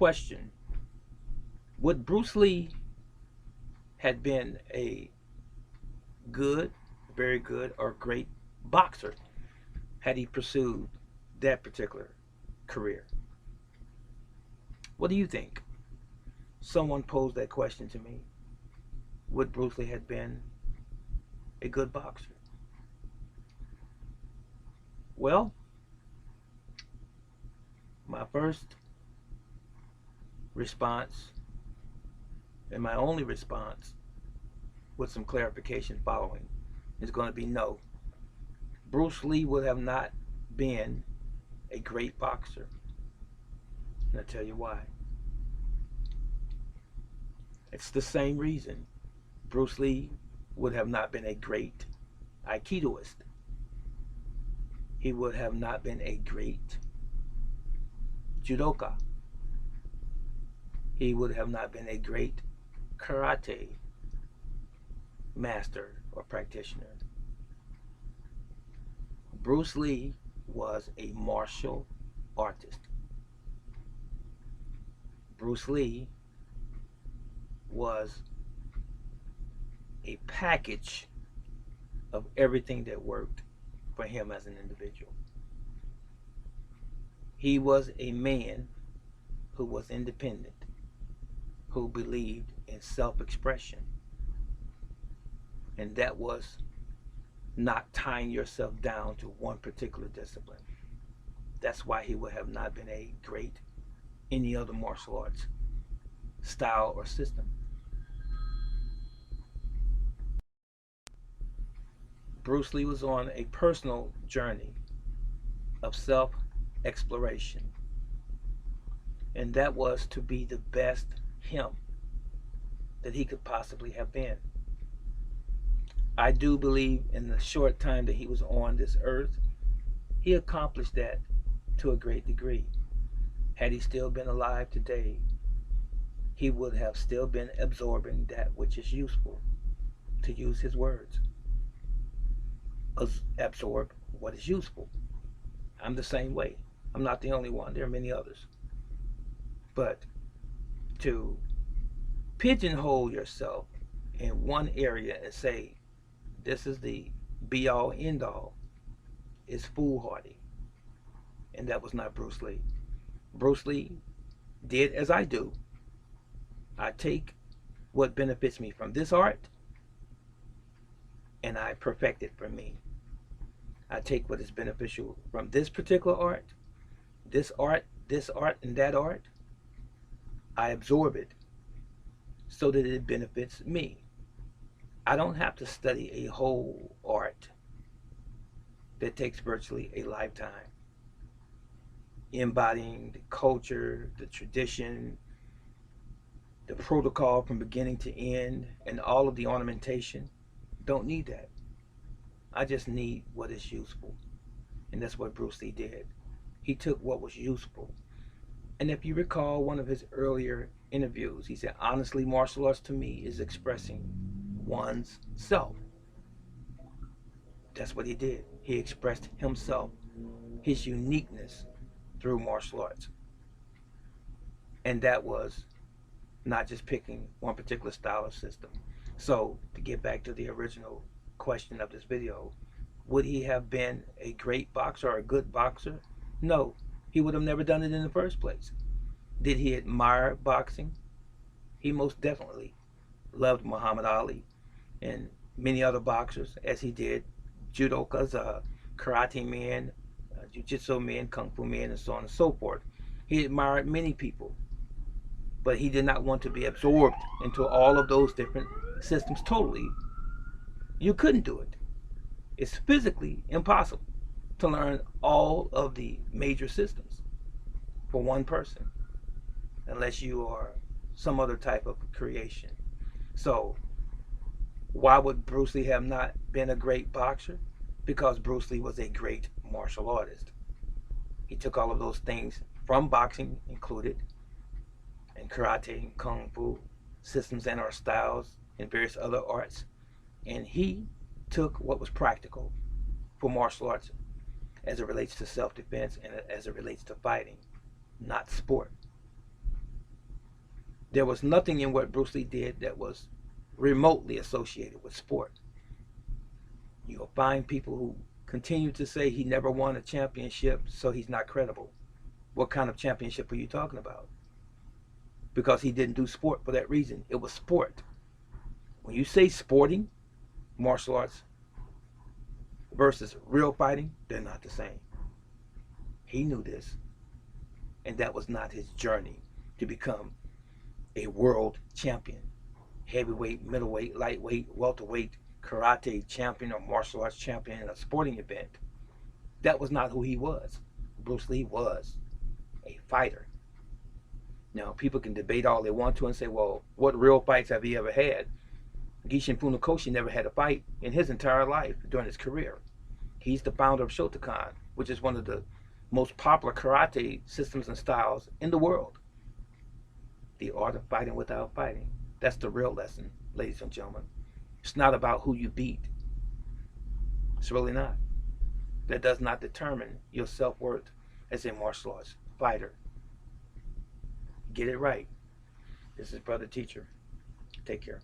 question: would Bruce Lee had been a good, very good, or great boxer had he pursued that particular career? What do you think? Someone posed that question to me. Would Bruce Lee had been a good boxer? Well, my first response, and my only response, with some clarification following, is going to be no. Bruce Lee would have not been a great boxer. And I'll tell you why. It's the same reason Bruce Lee would have not been a great Aikidoist. He would have not been a great judoka. He would have not been a great karate master or practitioner. Bruce Lee was a martial artist. Bruce Lee was a package of everything that worked for him as an individual. He was a man who was independent, who believed in self-expression, and that was not tying yourself down to one particular discipline. That's why he would have not been a great any other martial arts style or system. Bruce Lee was on a personal journey of self-exploration, and that was to be the best him that he could possibly have been. I do believe in the short time that he was on this earth, he accomplished that to a great degree. Had he still been alive today, he would have still been absorbing that which is useful, to use his words. Absorb what is useful. I'm the same way. I'm not the only one. There are many others. But to pigeonhole yourself in one area and say, this is the be all end all, is foolhardy. And that was not Bruce Lee. Bruce Lee did as I do. I take what benefits me from this art and I perfect it for me. I take what is beneficial from this particular art, and that art. I absorb it so that it benefits me. I don't have to study a whole art that takes virtually a lifetime, embodying the culture, the tradition, the protocol from beginning to end, and all of the ornamentation. Don't need that. I just need what is useful. And that's what Bruce Lee did. He took what was useful. And if you recall one of his earlier interviews, he said, honestly, martial arts to me is expressing one's self. That's what he did. He expressed himself, his uniqueness, through martial arts. And that was not just picking one particular style or system. So to get back to the original question of this video, would he have been a great boxer or a good boxer? No, he would have never done it in the first place. Did he admire boxing? He most definitely loved Muhammad Ali and many other boxers, as he did judokas, karate men, jiu-jitsu men, kung fu men, and so on and so forth. He admired many people, but he did not want to be absorbed into all of those different systems totally. You couldn't do it. It's physically impossible to learn all of the major systems for one person, unless you are some other type of creation. So why would Bruce Lee have not been a great boxer? Because Bruce Lee was a great martial artist. He took all of those things from boxing included, and karate and kung fu systems and our styles and various other arts, and he took what was practical for martial arts as it relates to self-defense and as it relates to fighting, not sport. There was nothing in what Bruce Lee did that was remotely associated with sport. You'll find people who continue to say he never won a championship, so he's not credible. What kind of championship are you talking about? Because he didn't do sport for that reason. It was sport. When you say sporting martial arts versus real fighting, they're not the same. He knew this, and that was not his journey to become a world champion. Heavyweight, middleweight, lightweight, welterweight, karate champion or martial arts champion in a sporting event. That was not who he was. Bruce Lee was a fighter. Now, people can debate all they want to and say, well, what real fights have he ever had? Gishin Funakoshi never had a fight in his entire life during his career. He's the founder of Shotokan, which is one of the most popular karate systems and styles in the world. The art of fighting without fighting. That's the real lesson, ladies and gentlemen. It's not about who you beat. It's really not. That does not determine your self-worth as a martial arts fighter. Get it right. This is Brother Teacher. Take care.